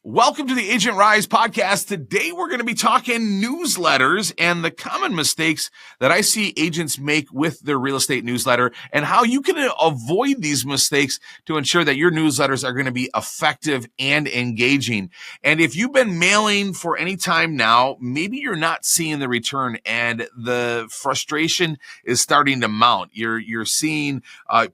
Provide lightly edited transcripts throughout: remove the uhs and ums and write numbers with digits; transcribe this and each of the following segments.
Welcome to the Agent Rise podcast. Today, we're going to be talking newsletters and the common mistakes that I see agents make with their real estate newsletter and how you can avoid these mistakes to ensure that your newsletters are going to be effective and engaging. And if you've been mailing for any time now, maybe you're not seeing the return and the frustration is starting to mount. You're seeing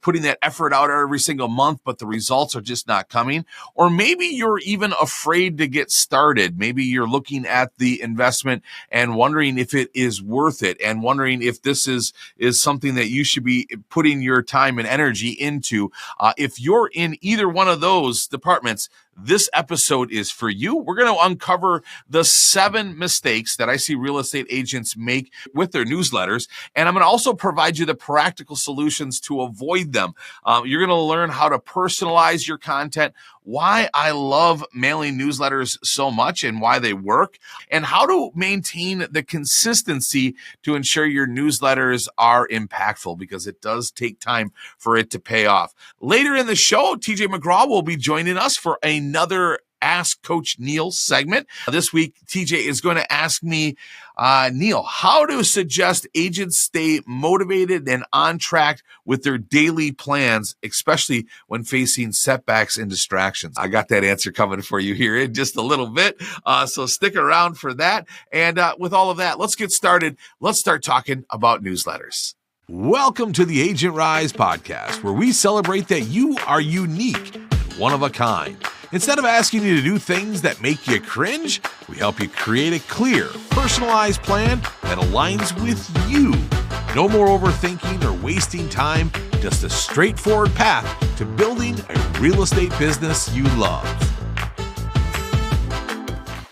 putting that effort out every single month, but the results are just not coming. Or maybe you're even afraid to get started. Maybe you're looking at the investment and wondering if it is worth it and wondering if this is something that you should be putting your time and energy into. If you're in either one of those departments, this episode is for you. We're going to uncover the 7 mistakes that I see real estate agents make with their newsletters. And I'm going to also provide you the practical solutions to avoid them. You're going to learn how to personalize your content, why I love mailing newsletters so much and why they work, and how to maintain the consistency to ensure your newsletters are impactful, because it does take time for it to pay off. Later in the show, TJ McGraw will be joining us for another Ask Coach Neil segment. This week, TJ is going to ask me, Neil, how to suggest agents stay motivated and on track with their daily plans, especially when facing setbacks and distractions. I got that answer coming for you here in just a little bit. So stick around for that. And with all of that, let's get started. Let's start talking about newsletters. Welcome to the Agent Rise podcast, where we celebrate that you are unique and one of a kind. Instead of asking you to do things that make you cringe, we help you create a clear, personalized plan that aligns with you. No more overthinking or wasting time, just a straightforward path to building a real estate business you love.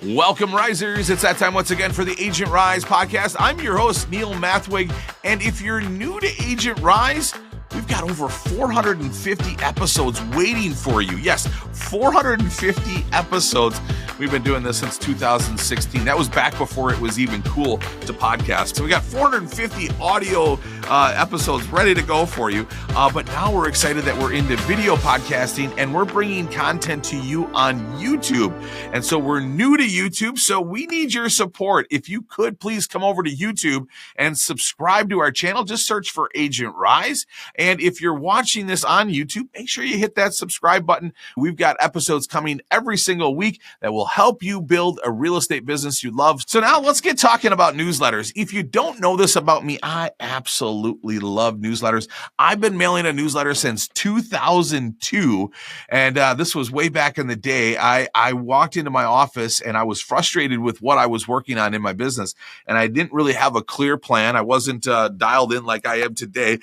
Welcome, Risers. It's that time once again for the Agent Rise podcast. I'm your host, Neil Mathweg, and if you're new to Agent Rise, we've got over 450 episodes waiting for you. Yes, 450 episodes. We've been doing this since 2016. That was back before it was even cool to podcast. So we got 450 audio episodes ready to go for you. But now we're excited that we're into video podcasting and we're bringing content to you on YouTube. And so we're new to YouTube, so we need your support. If you could please come over to YouTube and subscribe to our channel. Just search for Agent Rise. And if you're watching this on YouTube, make sure you hit that subscribe button. We've got episodes coming every single week that will help you build a real estate business you love. So now let's get talking about newsletters. If you don't know this about me, I absolutely love newsletters. I've been mailing a newsletter since 2002. And this was way back in the day. I walked into my office and I was frustrated with what I was working on in my business. And I didn't really have a clear plan. I wasn't dialed in like I am today.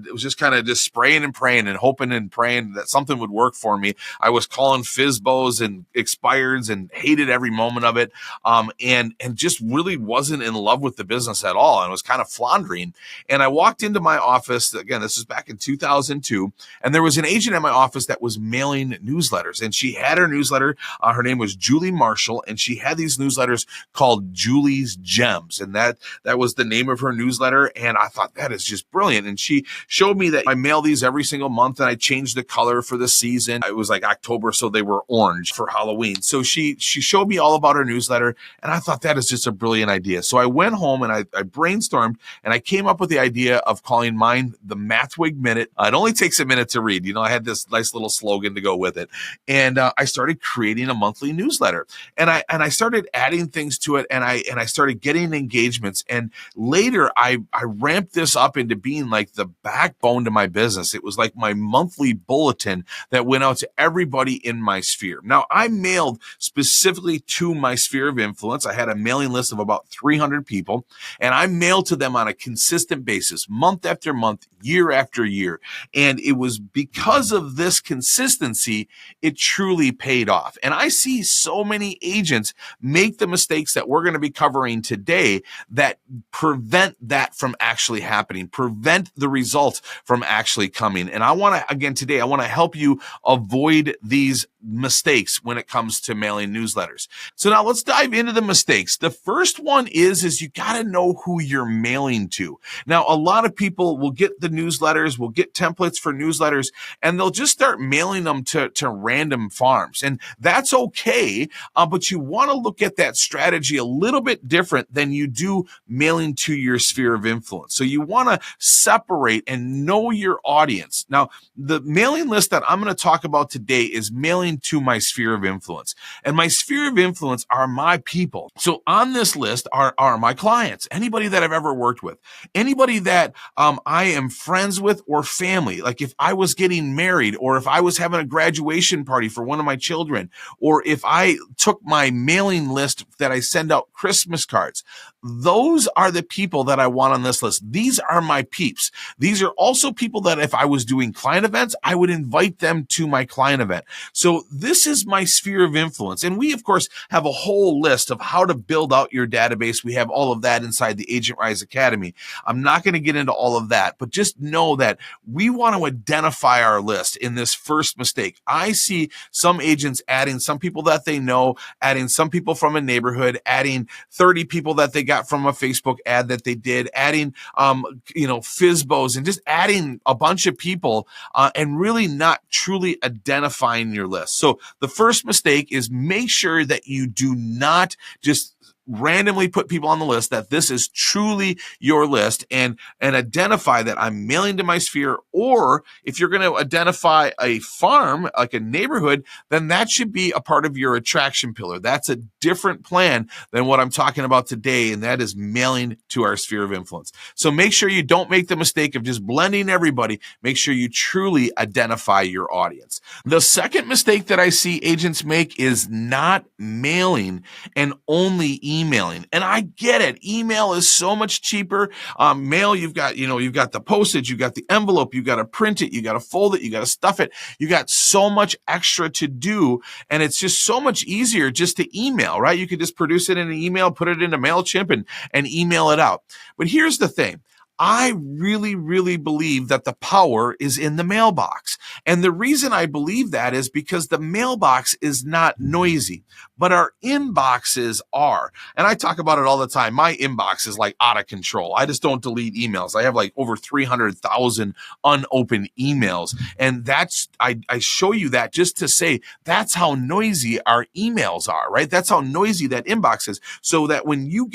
It was just kind of just spraying and praying and hoping and praying that something would work for me. I was calling FSBOs and expireds and hated every moment of it. And just really wasn't in love with the business at all. And was kind of floundering. And I walked into my office, again, this was back in 2002, and there was an agent at my office that was mailing newsletters. And she had her newsletter. Her name was Julie Marshall. And she had these newsletters called Julie's Gems. And that was the name of her newsletter. And I thought, that is just brilliant. And she showed me that I mail these every single month and I changed the color for the season. It was like October, so they were orange for Halloween. So she showed me all about her newsletter and I thought that is just a brilliant idea. So I went home and I brainstormed and I came up with the idea of calling mine the Mathweg Minute. It only takes a minute to read. I had this nice little slogan to go with it. And I started creating a monthly newsletter and I started adding things to it and I started getting engagements. And later I ramped this up into being like the backbone to my business. It was like my monthly bulletin that went out to everybody in my sphere. Now, I mailed specifically to my sphere of influence. I had a mailing list of about 300 people, and I mailed to them on a consistent basis, month after month, year after year. And it was because of this consistency, it truly paid off. And I see so many agents make the mistakes that we're going to be covering today that prevent that from actually happening, prevent the results from actually coming. And I want to help you avoid these mistakes when it comes to mailing newsletters. So now let's dive into the mistakes. The first one is you got to know who you're mailing to. Now, a lot of people will get the newsletters, will get templates for newsletters, and they'll just start mailing them to random farms. And that's okay, but you want to look at that strategy a little bit different than you do mailing to your sphere of influence. So you want to separate and know your audience. Now, the mailing list that I'm going to talk about today is mailing to my sphere of influence. And my sphere of influence are my people. So on this list are my clients, anybody that I've ever worked with, anybody that I am friends with or family. Like if I was getting married, or if I was having a graduation party for one of my children, or if I took my mailing list that I send out Christmas cards, those are the people that I want on this list. These are my peeps. These are also people that if I was doing client events, I would invite them to my client event. So this is my sphere of influence. And we, of course, have a whole list of how to build out your database. We have all of that inside the Agent Rise Academy. I'm not going to get into all of that, but just know that we want to identify our list in this first mistake. I see some agents adding some people that they know, adding some people from a neighborhood, adding 30 people that they got from a Facebook ad that they did, adding, FISBOs, and just adding a bunch of people and really not truly identifying your list. So the first mistake is make sure that you do not just randomly put people on the list, that this is truly your list, and identify that I'm mailing to my sphere. Or if you're going to identify a farm, like a neighborhood, then that should be a part of your attraction pillar. That's a different plan than what I'm talking about today, and that is mailing to our sphere of influence. So make sure you don't make the mistake of just blending everybody. Make sure you truly identify your audience. The second mistake that I see agents make is not mailing and only emailing. And I get it. Email is so much cheaper. Mail, you've got the postage, you've got the envelope, you got to print it, you got to fold it, you got to stuff it. You got so much extra to do. And it's just so much easier just to email, right? You could just produce it in an email, put it into MailChimp and email it out. But here's the thing. I really, really believe that the power is in the mailbox. And the reason I believe that is because the mailbox is not noisy, but our inboxes are. And I talk about it all the time. My inbox is like out of control. I just don't delete emails. I have like over 300,000 unopened emails. And I show you that just to say that's how noisy our emails are, right? That's how noisy that inbox is. So that when you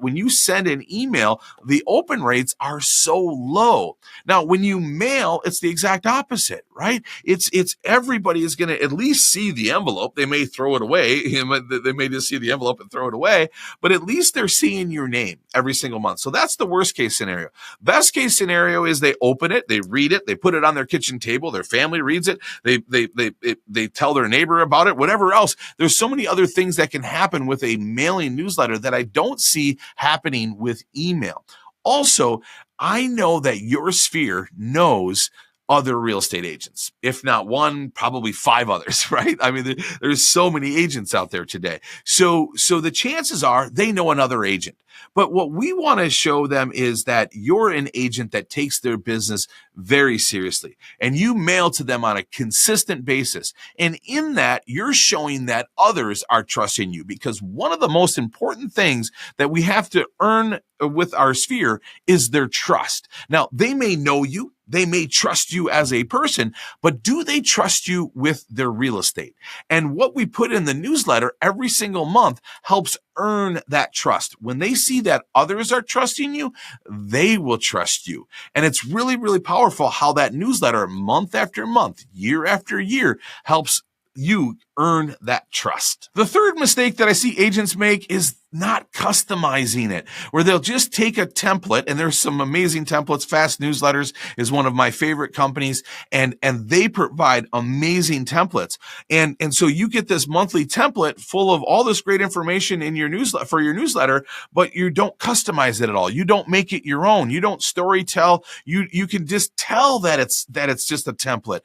when you send an email, the open rates are so low. Now, when you mail, it's the exact opposite, right? It's everybody is going to at least see the envelope. They may throw it away. They may just see the envelope and throw it away, but at least they're seeing your name every single month. So that's the worst case scenario. Best case scenario is they open it, they read it, they put it on their kitchen table, their family reads it, they tell their neighbor about it, whatever else. There's so many other things that can happen with a mailing newsletter that I don't see happening with email. Also, I know that your sphere knows other real estate agents, if not one, probably 5 others, right? I mean, there's so many agents out there today. So the chances are they know another agent. But what we want to show them is that you're an agent that takes their business very seriously, and you mail to them on a consistent basis. And in that, you're showing that others are trusting you, because one of the most important things that we have to earn with our sphere is their trust. Now, they may know you, they may trust you as a person, but do they trust you with their real estate? And what we put in the newsletter every single month helps earn that trust. When they see that others are trusting you, they will trust you. And it's really, really powerful how that newsletter month after month, year after year helps you earn that trust. The third mistake that I see agents make is not customizing it, where they'll just take a template, and there's some amazing templates. Fast Newsletters is one of my favorite companies, and they provide amazing templates. And so you get this monthly template full of all this great information in your newsletter for your newsletter, but you don't customize it at all. You don't make it your own. You don't story tell. You can just tell that it's just a template.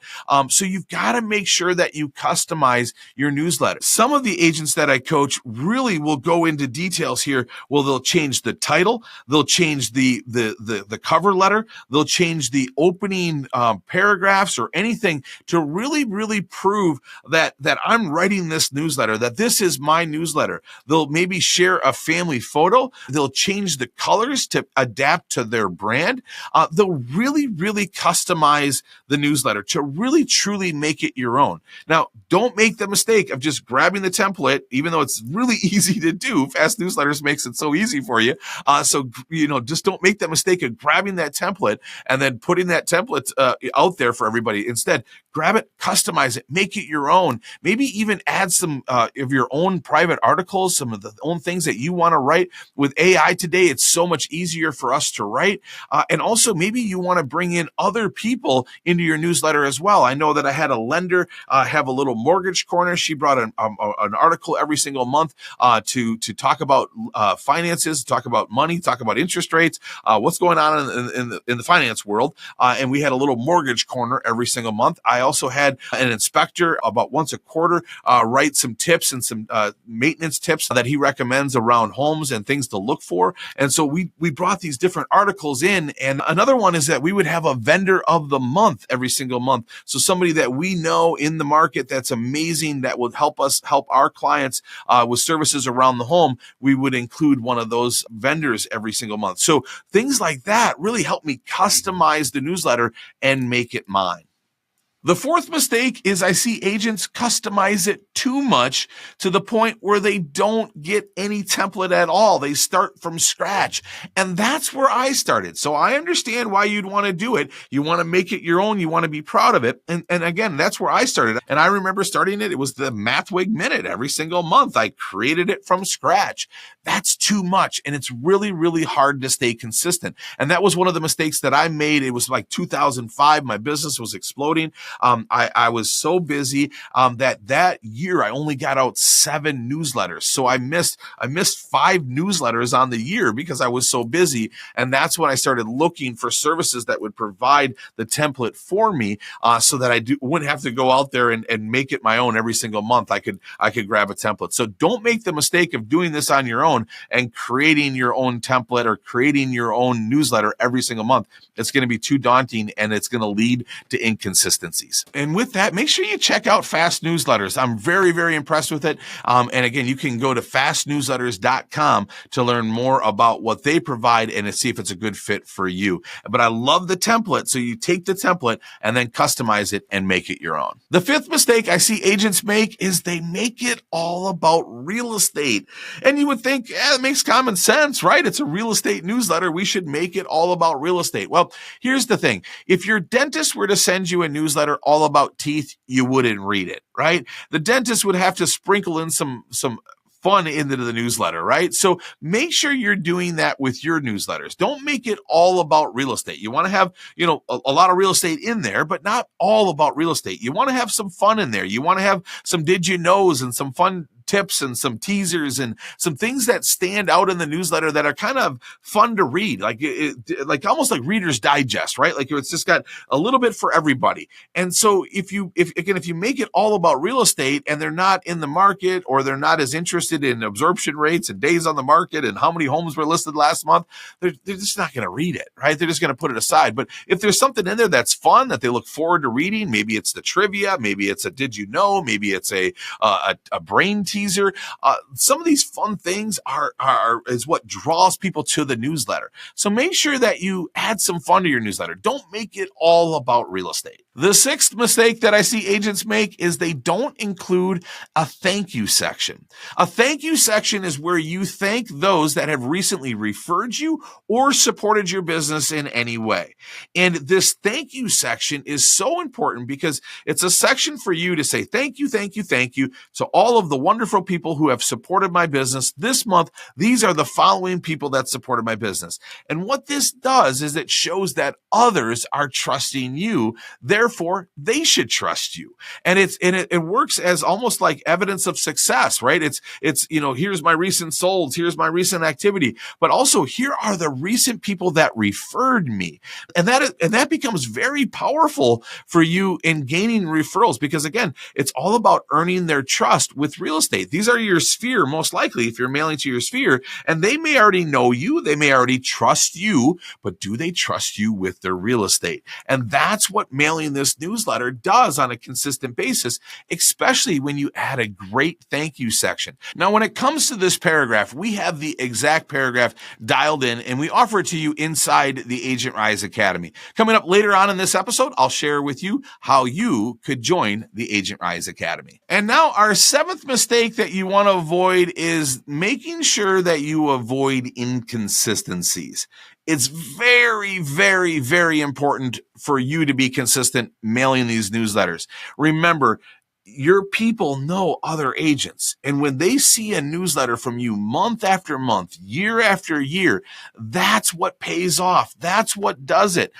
So you've got to make sure that you customize your newsletter. Some of the agents that I coach really will go into details here. Well, they'll change the title, they'll change the cover letter, they'll change the opening paragraphs or anything to really prove that I'm writing this newsletter, that this is my newsletter. They'll maybe share a family photo. They'll change the colors to adapt to their brand. They'll really customize the newsletter to really truly make it your own. Now, don't make the mistake of just grabbing the template, even though it's really easy to do. Fast Newsletters makes it so easy for you. So just don't make that mistake of grabbing that template and then putting that template out there for everybody. Instead, grab it, customize it, make it your own. Maybe even add some of your own private articles, some of the own things that you want to write. With AI today, it's so much easier for us to write. And also, maybe you want to bring in other people into your newsletter as well. I know that I had a lender have a little mortgage corner. She brought an article every single month to talk about finances, talk about money, talk about interest rates, what's going on in the finance world. And we had a little mortgage corner every single month. I also had an inspector about once a quarter write some tips and some maintenance tips that he recommends around homes and things to look for. And so we brought these different articles in. And another one is that we would have a vendor of the month every single month. So somebody that we know in the market that's amazing, that would help us help our clients with services around the home. We would include one of those vendors every single month. So things like that really help me customize the newsletter and make it mine. The fourth mistake is I see agents customize it too much to the point where they don't get any template at all. They start from scratch. And that's where I started. So I understand why you'd want to do it. You want to make it your own. You want to be proud of it. And again, that's where I started. And I remember starting it. It was the Mathweg Minute every single month. I created it from scratch. That's too much. And it's really hard to stay consistent. And that was one of the mistakes that I made. It was like 2005. My business was exploding. I was so busy that year I only got out 7 newsletters. So I missed 5 newsletters on the year because I was so busy. And that's when I started looking for services that would provide the template for me, so that I wouldn't have to go out there and make it my own every single month. I could grab a template. So don't make the mistake of doing this on your own and creating your own template or creating your own newsletter every single month. It's going to be too daunting and it's going to lead to inconsistencies. And with that, make sure you check out Fast Newsletters. I'm very impressed with it. And again, you can go to fastnewsletters.com to learn more about what they provide and to see if it's a good fit for you. But I love the template. So you take the template and then customize it and make it your own. The fifth mistake I see agents make is they make it all about real estate. And you would think, it makes common sense, right? It's a real estate newsletter. We should make it all about real estate. Well, here's the thing. If your dentist were to send you a newsletter all about teeth, you wouldn't read it, right? The dentist would have to sprinkle in some fun into the newsletter, right? So make sure you're doing that with your newsletters. Don't make it all about real estate. You want to have, a lot of real estate in there, but not all about real estate. You want to have some fun in there. You want to have some did you knows and some fun tips and some teasers and some things that stand out in the newsletter that are kind of fun to read, like almost like Reader's Digest, right? Like it's just got a little bit for everybody. And so if you make it all about real estate and they're not in the market or they're not as interested in absorption rates and days on the market and how many homes were listed last month, they're just not going to read it, right? They're just going to put it aside. But if there's something in there that's fun that they look forward to reading, maybe it's the trivia, maybe it's a did you know, maybe it's a brain teaser. Some of these fun things is what draws people to the newsletter. So make sure that you add some fun to your newsletter. Don't make it all about real estate. The sixth mistake that I see agents make is they don't include a thank you section. A thank you section is where you thank those that have recently referred you or supported your business in any way. And this thank you section is so important because it's a section for you to say thank you to all of the wonderful people who have supported my business this month. These are the following people that supported my business. And what this does is it shows that others are trusting you. They're therefore they should trust you. And it works as almost like evidence of success, right? It's here's my recent solds, here's my recent activity, but also here are the recent people that referred me. And that becomes very powerful for you in gaining referrals, because again, it's all about earning their trust with real estate. These are your sphere, most likely, if you're mailing to your sphere, and they may already know you, they may already trust you, but do they trust you with their real estate? And that's what mailing this newsletter does on a consistent basis, especially when you add a great thank you section. Now, when it comes to this paragraph, we have the exact paragraph dialed in, and we offer it to you inside the Agent Rise Academy. Coming up later on in this episode, I'll share with you how you could join the Agent Rise Academy. And now our seventh mistake that you want to avoid is making sure that you avoid inconsistencies. It's very, very, very important for you to be consistent mailing these newsletters. Remember, your people know other agents. And when they see a newsletter from you month after month, year after year, that's what pays off. That's what does it.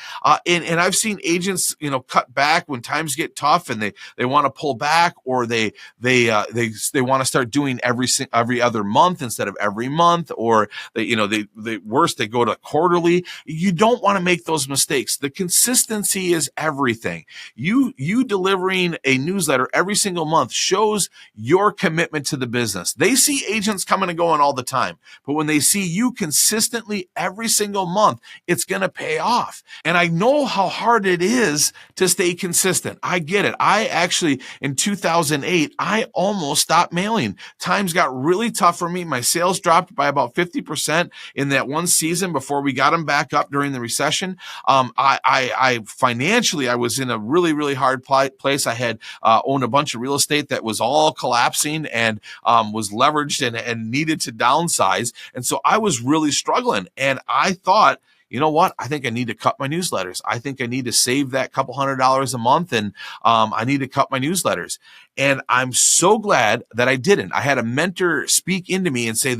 And I've seen agents, cut back when times get tough and they want to pull back, or they want to start doing every other month instead of every month, or they worst, they go to quarterly. You don't want to make those mistakes. The consistency is everything. You delivering a newsletter every single month shows your commitment to the business. They see agents coming and going all the time, but when they see you consistently every single month, it's going to pay off. And I know how hard it is to stay consistent. I get it. I actually, in 2008, I almost stopped mailing. Times got really tough for me. My sales dropped by about 50% in that one season before we got them back up during the recession. I financially, I was in a really, really hard place. I had owned a bunch of real estate that was all collapsing and was leveraged and needed to downsize. And so I was really struggling. And I thought, you know what? I think I need to cut my newsletters. I think I need to save that couple $100 a month, and I need to cut my newsletters. And I'm so glad that I didn't. I had a mentor speak into me and say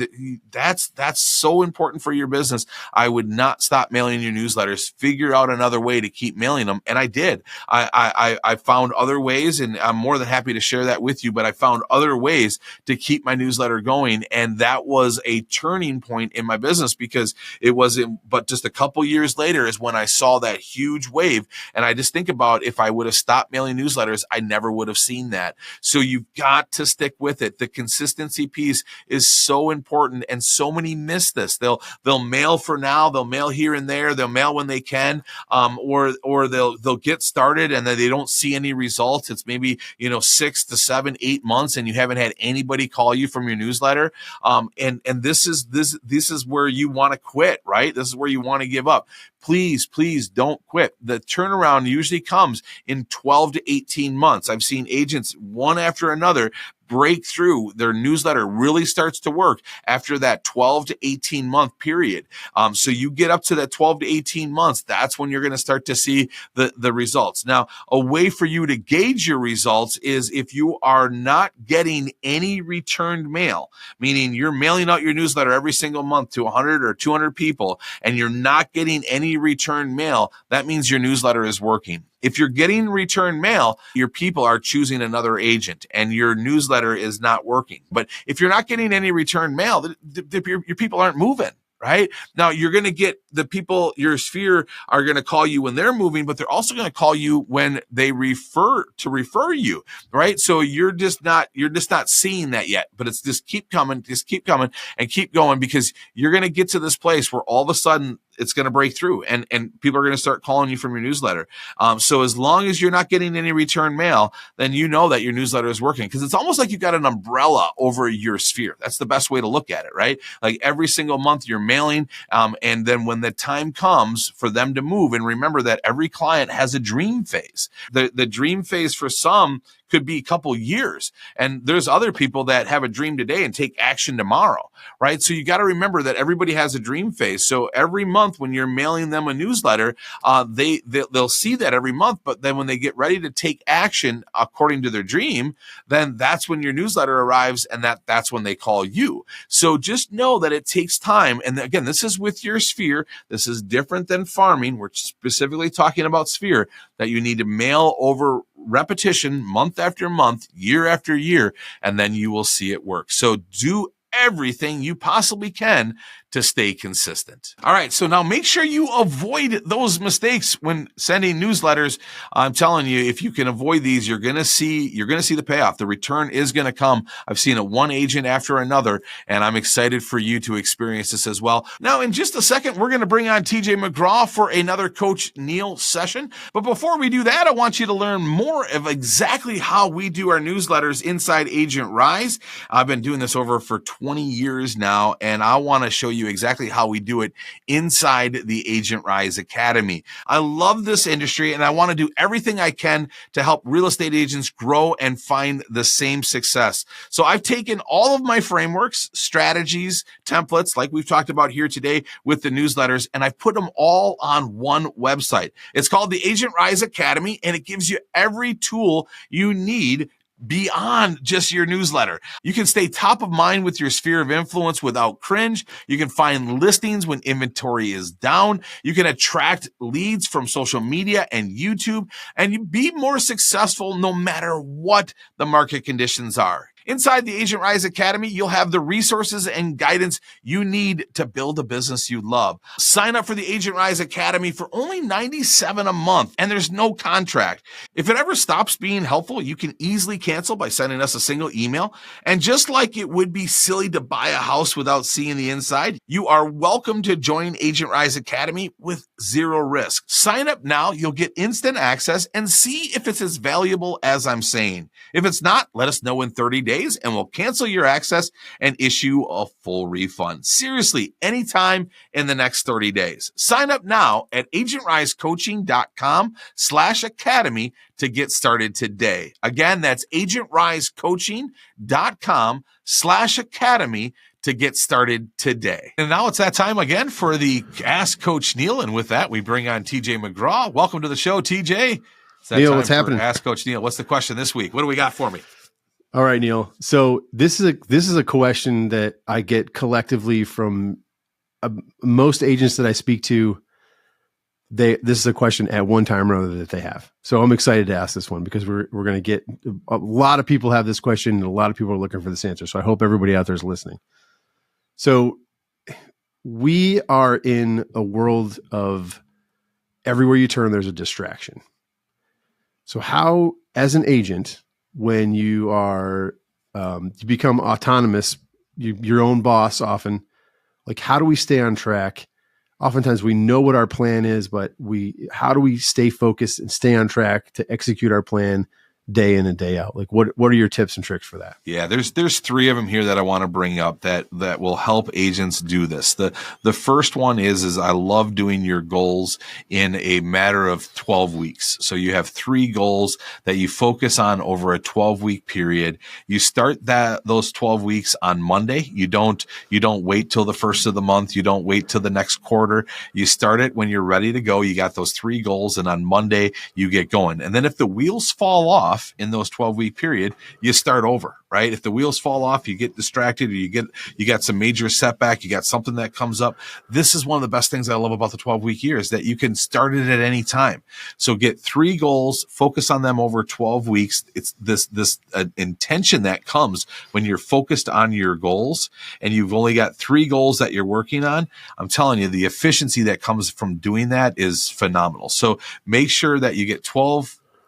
that's so important for your business. I would not stop mailing your newsletters. Figure out another way to keep mailing them. And I did. I found other ways, and I'm more than happy to share that with you, but I found other ways to keep my newsletter going. And that was a turning point in my business, because it wasn't but just a couple years later is when I saw that huge wave. And I just think about, if I would have stopped mailing newsletters, I never would have seen that. So you've got to stick with it. The consistency piece is so important, and so many miss this. They'll mail for now, they'll mail here and there, they'll mail when they can, or they'll get started and then they don't see any results. It's maybe 6 to 7, 8 months, and you haven't had anybody call you from your newsletter. And this is where you want to quit, right? This is where you want to give up. Please don't quit. The turnaround usually comes in 12 to 18 months. I've seen agents, one after another, break through. Their newsletter really starts to work after that 12 to 18 month period. So you get up to that 12 to 18 months, that's when you're going to start to see the results. Now, a way for you to gauge your results is if you are not getting any returned mail, meaning you're mailing out your newsletter every single month to 100 or 200 people, and you're not getting any returned mail, that means your newsletter is working. If you're getting return mail, your people are choosing another agent and your newsletter is not working. But if you're not getting any return mail, your people aren't moving. Right? Now, you're going to get the people, your sphere are going to call you when they're moving, but they're also going to call you when they refer you, right? So you're just not seeing that yet, but it's just keep coming and keep going, because you're going to get to this place where all of a sudden it's going to break through and people are going to start calling you from your newsletter. So as long as you're not getting any return mail, then you know that your newsletter is working, because it's almost like you've got an umbrella over your sphere. That's the best way to look at it, right? Like every single month you're mailing, and then when the time comes for them to move, and remember that every client has a dream phase. The dream phase for some could be a couple years. And there's other people that have a dream today and take action tomorrow, right? So you got to remember that everybody has a dream phase. So every month when you're mailing them a newsletter, they'll see that every month. But then when they get ready to take action according to their dream, then that's when your newsletter arrives, and that's when they call you. So just know that it takes time. And again, this is with your sphere. This is different than farming. We're specifically talking about sphere, that you need to mail over repetition month after month, year after year, and then you will see it work. So do everything you possibly can to stay consistent. All right, so now make sure you avoid those mistakes when sending newsletters. I'm telling you, if you can avoid these, you're going to see the payoff. The return is going to come. I've seen it one agent after another, and I'm excited for you to experience this as well. Now, in just a second, we're going to bring on TJ McGraw for another Coach Neil session. But before we do that, I want you to learn more of exactly how we do our newsletters inside Agent Rise. I've been doing this over for 20 years now, and I want to show you exactly how we do it inside the Agent Rise Academy. I love this industry, and I want to do everything I can to help real estate agents grow and find the same success. So I've taken all of my frameworks, strategies, templates, like we've talked about here today with the newsletters, and I've put them all on one website. It's called the Agent Rise Academy, and it gives you every tool you need beyond just your newsletter. You can stay top of mind with your sphere of influence without cringe. You can find listings when inventory is down. You can attract leads from social media and YouTube, and you be more successful no matter what the market conditions are. Inside the Agent Rise Academy, you'll have the resources and guidance you need to build a business you love. Sign up for the Agent Rise Academy for only $97 a month, and there's no contract. If it ever stops being helpful, you can easily cancel by sending us a single email. And just like it would be silly to buy a house without seeing the inside, you are welcome to join Agent Rise Academy with zero risk. Sign up now. You'll get instant access and see if it's as valuable as I'm saying. If it's not, let us know in 30 days. And we'll cancel your access and issue a full refund. Seriously, anytime in the next 30 days. Sign up now at agentrisecoaching.com/academy to get started today. Again, that's agentrisecoaching.com/academy to get started today. And now it's that time again for the Ask Coach Neil. And with that, we bring on TJ McGraw. Welcome to the show, TJ. Neil, what's happening? Ask Coach Neil. What's the question this week? What do we got for me? All right, Neil. So this is a question that I get collectively from most agents that I speak to. This is a question at one time or another that they have. So I'm excited to ask this one because we're going to get a lot of people have this question and a lot of people are looking for this answer. So I hope everybody out there is listening. So we are in a world of everywhere you turn, there's a distraction. So how, as an agent, when you are, you become autonomous, your own boss often, like how do we stay on track? Oftentimes we know what our plan is, but how do we stay focused and stay on track to execute our plan day in and day out? Like what are your tips and tricks for that? Yeah, there's three of them here that I want to bring up that will help agents do this. The first one is I love doing your goals in a matter of 12 weeks. So you have 3 goals that you focus on over a 12-week period. You start those 12 weeks on Monday. You don't wait till the first of the month. You don't wait till the next quarter. You start it when you're ready to go. You got those 3 goals, and on Monday you get going. And then if the wheels fall off in those 12-week period, you start over, right? If the wheels fall off, you get distracted, or you got some major setback, you got something that comes up. This is one of the best things I love about the 12-week year is that you can start it at any time. So get 3 goals, focus on them over 12 weeks. It's this intention that comes when you're focused on your goals and you've only got 3 goals that you're working on. I'm telling you, the efficiency that comes from doing that is phenomenal. So make sure that you get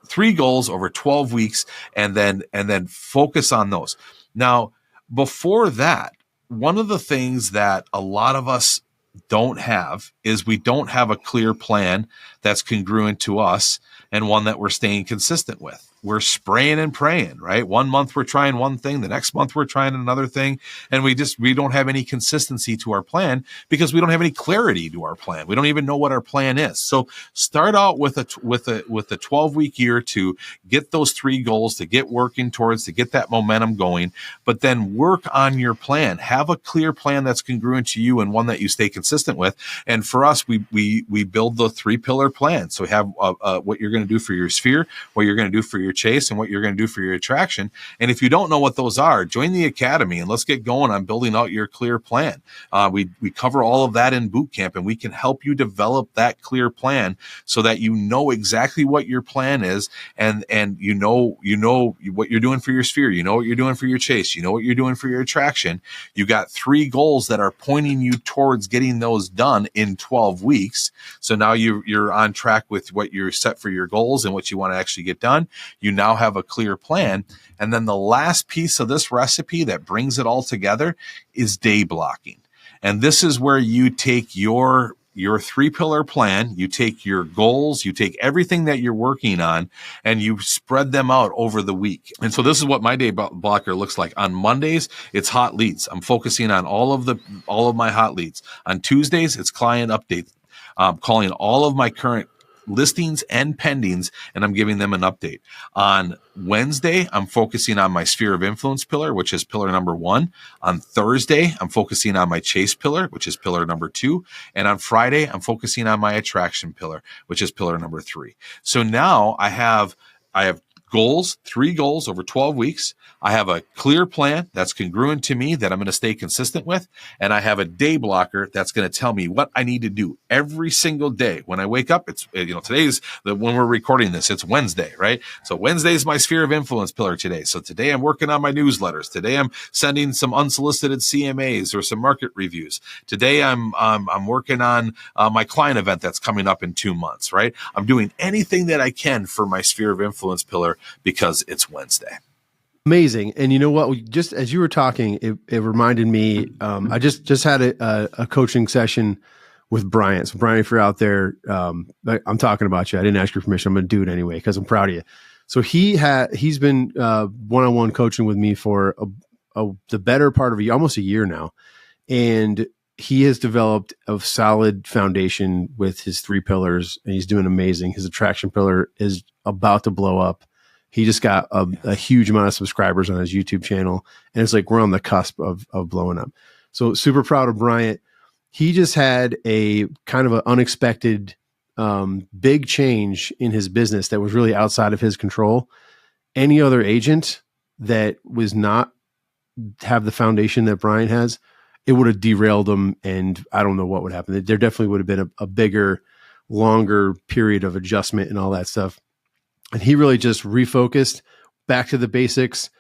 3 goals over 12 weeks and then focus on those. Now, before that, one of the things that a lot of us don't have is we don't have a clear plan that's congruent to us and one that we're staying consistent with. we're spraying and praying, right? One month we're trying one thing, the next month we're trying another thing, and we don't have any consistency to our plan because we don't have any clarity to our plan. We don't even know what our plan is. So start out with a 12-week year to get those 3 goals, to get working towards, to get that momentum going, but then work on your plan. Have a clear plan that's congruent to you and one that you stay consistent with. And for us, we build the 3-pillar plan. So we have what you're going to do for your sphere, what you're going to do for your chase, and what you're going to do for your attraction. And if you don't know what those are, join the academy and let's get going on building out your clear plan. We cover all of that in boot camp, and we can help you develop that clear plan so that you know exactly what your plan is, and you know what you're doing for your sphere, you know what you're doing for your chase, you know what you're doing for your attraction. You got 3 goals that are pointing you towards getting those done in 12 weeks. So now you're on track with what you're set for your goals and what you want to actually get done. You now have a clear plan. And then the last piece of this recipe that brings it all together is day blocking. And this is where you take your 3-pillar plan, you take your goals, you take everything that you're working on, and you spread them out over the week. And so this is what my day blocker looks like. On Mondays, it's hot leads. I'm focusing on all of my hot leads. On Tuesdays, it's client updates. Calling all of my current listings and pendings, and I'm giving them an update. On Wednesday, I'm focusing on my sphere of influence pillar, which is pillar number 1. On Thursday, I'm focusing on my chase pillar, which is pillar number 2. And on Friday, I'm focusing on my attraction pillar, which is pillar number 3. So now I have goals, 3 goals over 12 weeks. I have a clear plan that's congruent to me that I'm going to stay consistent with. And I have a day blocker that's going to tell me what I need to do every single day. When I wake up, it's, today's when we're recording this, it's Wednesday, right? So Wednesday is my sphere of influence pillar today. So today I'm working on my newsletters. Today I'm sending some unsolicited CMAs or some market reviews. Today I'm working on my client event that's coming up in 2 months, right? I'm doing anything that I can for my sphere of influence pillar because it's Wednesday. Amazing. And you know what? Just as you were talking, it reminded me, I just had a coaching session with Brian. So Brian, if you're out there, I'm talking about you. I didn't ask your permission. I'm going to do it anyway because I'm proud of you. So he's been one-on-one coaching with me for the better part of almost a year now. And he has developed a solid foundation with his 3 pillars, and he's doing amazing. His attraction pillar is about to blow up. He just got a huge amount of subscribers on his YouTube channel, and it's like we're on the cusp of blowing up. So super proud of Bryant. He just had a kind of an unexpected big change in his business that was really outside of his control. Any other agent that was not have the foundation that Brian has, it would have derailed them, and I don't know what would happen. There definitely would have been a bigger, longer period of adjustment and all that stuff. And he really just refocused back to the basics.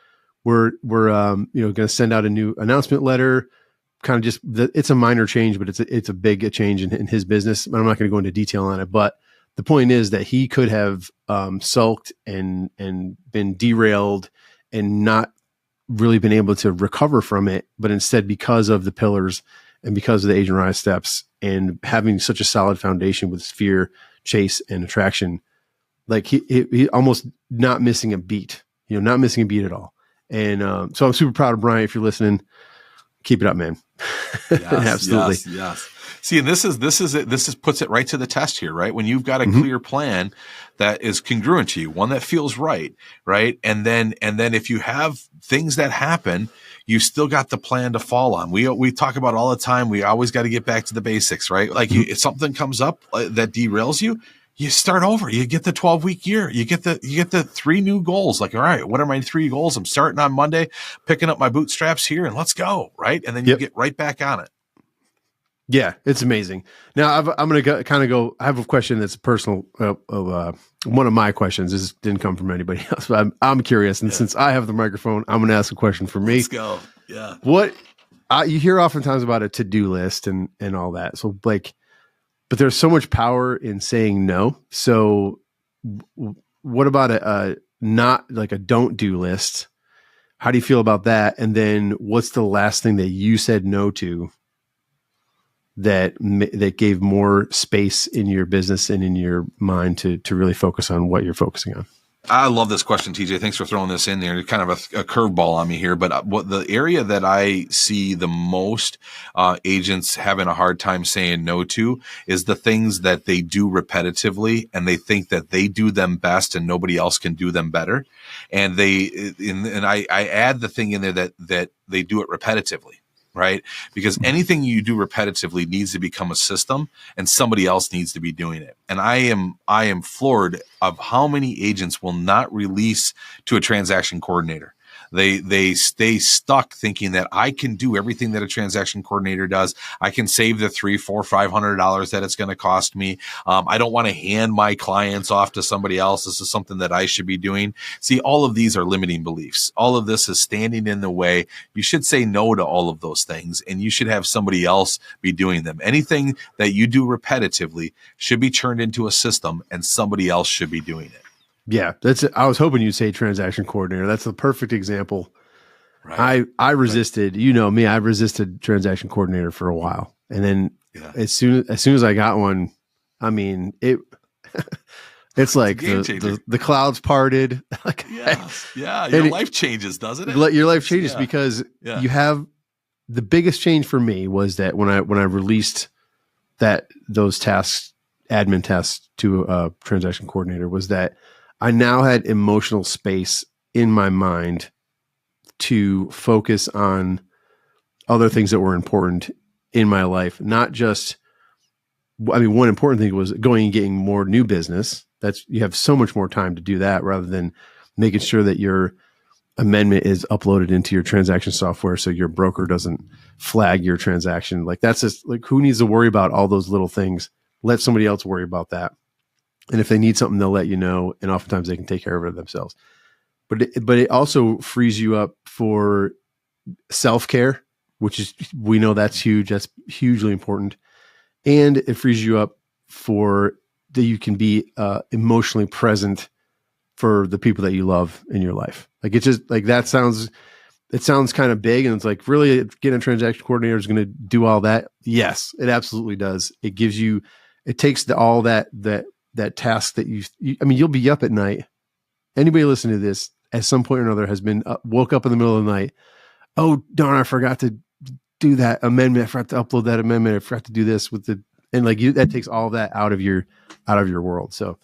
We're going to send out a new announcement letter. Kind of just it's a minor change, but it's a big change in his business. But I'm not going to go into detail on it. But the point is that he could have sulked and been derailed and not really been able to recover from it. But instead, because of the pillars and because of the Agent Rise steps and having such a solid foundation with sphere, chase, and attraction, like he almost not missing a beat, not missing a beat at all. And so I'm super proud of Brian. If you're listening, keep it up, man. Yes, Absolutely. Yes. See, and this is puts it right to the test here, right? When you've got a clear plan that is congruent to you, one that feels right? And then if you have things that happen, you still got the plan to fall on. We talk about all the time. We always got to get back to the basics, right? Like if something comes up that derails you, you start over. You get the 12-week year. You get the 3 new goals. Like, all right, what are my 3 goals? I'm starting on Monday, picking up my bootstraps here, and let's go, right? And then you get right back on it. Yeah, it's amazing. Now I'm going to go. I have a question that's personal. One of my questions. This didn't come from anybody else, but I'm curious. And since I have the microphone, I'm going to ask a question for me. Let's go. Yeah. What you hear oftentimes about a to-do list and all that. So like. But there's so much power in saying no. So what about a not like a don't do list? How do you feel about that? And then what's the last thing that you said no to that gave more space in your business and in your mind to really focus on what you're focusing on? I love this question, TJ. Thanks for throwing this in there. It's kind of a curveball on me here, but what the area that I see the most agents having a hard time saying no to is the things that they do repetitively, and they think that they do them best and nobody else can do them better. And I add the thing in there that they do it repetitively. Right? Because anything you do repetitively needs to become a system, and somebody else needs to be doing it. And I am floored of how many agents will not release to a transaction coordinator. They stay stuck thinking that I can do everything that a transaction coordinator does. I can save the $300, $400, $500 that it's going to cost me. I don't want to hand my clients off to somebody else. This is something that I should be doing. See, all of these are limiting beliefs. All of this is standing in the way. You should say no to all of those things, and you should have somebody else be doing them. Anything that you do repetitively should be turned into a system, and somebody else should be doing it. Yeah, I was hoping you'd say transaction coordinator. That's the perfect example. Right. I resisted, you know me, I resisted transaction coordinator for a while. And then as soon as I got one, I mean, it's like the clouds parted. Like, your life changes, doesn't it? Your life changes because you have the biggest change for me was that when I released those tasks, admin tasks to a transaction coordinator, was that I now had emotional space in my mind to focus on other things that were important in my life. Not just, I mean, one important thing was going and getting more new business. You have so much more time to do that rather than making sure that your amendment is uploaded into your transaction software so your broker doesn't flag your transaction. Like, that's just like, who needs to worry about all those little things? Let somebody else worry about that. And if they need something, they'll let you know. And oftentimes they can take care of it themselves. But it also frees you up for self-care, which is, we know that's huge. That's hugely important. And it frees you up for that you can be emotionally present for the people that you love in your life. Like, it's just like, it sounds kind of big. And it's like, really getting a transaction coordinator is going to do all that. Yes, it absolutely does. It takes all that task that I mean, you'll be up at night. Anybody listening to this at some point or another has been woke up in the middle of the night. Oh, darn, I forgot to do that amendment. I forgot to upload that amendment. I forgot to do this and like that takes all that out of your world. So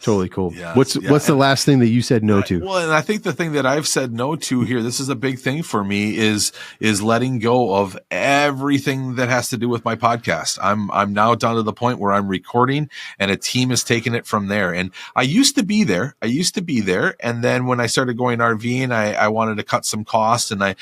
totally cool. Yes, what's the last thing that you said no to? Well, and I think the thing that I've said no to here, this is a big thing for me, is letting go of everything that has to do with my podcast. I'm now down to the point where I'm recording and a team is taking it from there. And I used to be there. And then when I started going RVing, I wanted to cut some costs, and I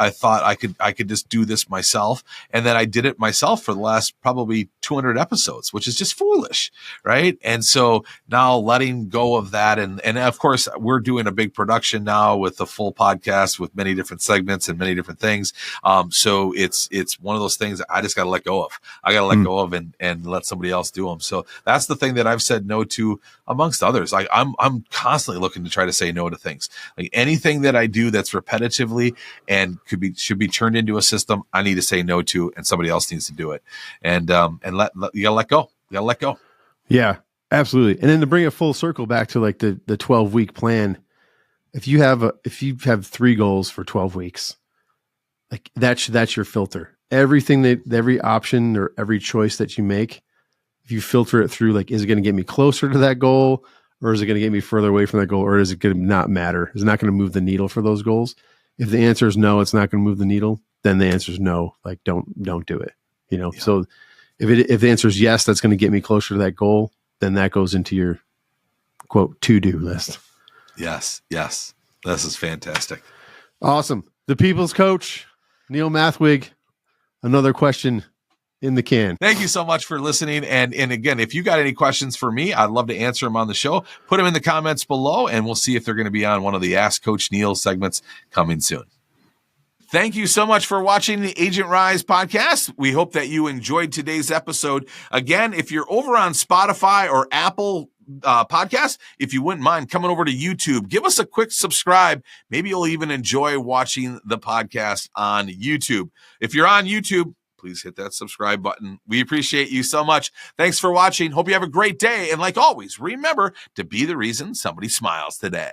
thought I could just do this myself. And then I did it myself for the last probably 200 episodes, which is just foolish. Right. And so now letting go of that. And of course, we're doing a big production now with the full podcast with many different segments and many different things. So it's one of those things that I just got to let go of. I got to let go of and let somebody else do them. So that's the thing that I've said no to, amongst others. Like, I'm constantly looking to try to say no to things. Like, anything that I do that's repetitively and should be turned into a system, I need to say no to, and somebody else needs to do it. And you gotta let go. You gotta let go. Yeah. Absolutely. And then to bring it full circle back to like the 12-week plan, if you have 3 goals for 12 weeks, like that's your filter. Every option or every choice that you make, if you filter it through, like, is it going to get me closer to that goal, or is it going to get me further away from that goal, or is it going to not matter? Is it not going to move the needle for those goals? If the answer is no, it's not going to move the needle, then the answer is no. Like, don't do it. You know? Yeah. So if the answer is yes, that's going to get me closer to that goal, then that goes into your quote to-do list. Yes. This is fantastic. Awesome. The People's Coach, Neil Mathweg. Another question in the can. Thank you so much for listening. And again, if you got any questions for me, I'd love to answer them on the show. Put them in the comments below, and we'll see if they're going to be on one of the Ask Coach Neil segments coming soon. Thank you so much for watching the Agent Rise podcast. We hope that you enjoyed today's episode. Again, if you're over on Spotify or Apple podcast, if you wouldn't mind coming over to YouTube, give us a quick subscribe. Maybe you'll even enjoy watching the podcast on YouTube. If you're on YouTube, please hit that subscribe button. We appreciate you so much. Thanks for watching. Hope you have a great day. And like always, remember to be the reason somebody smiles today.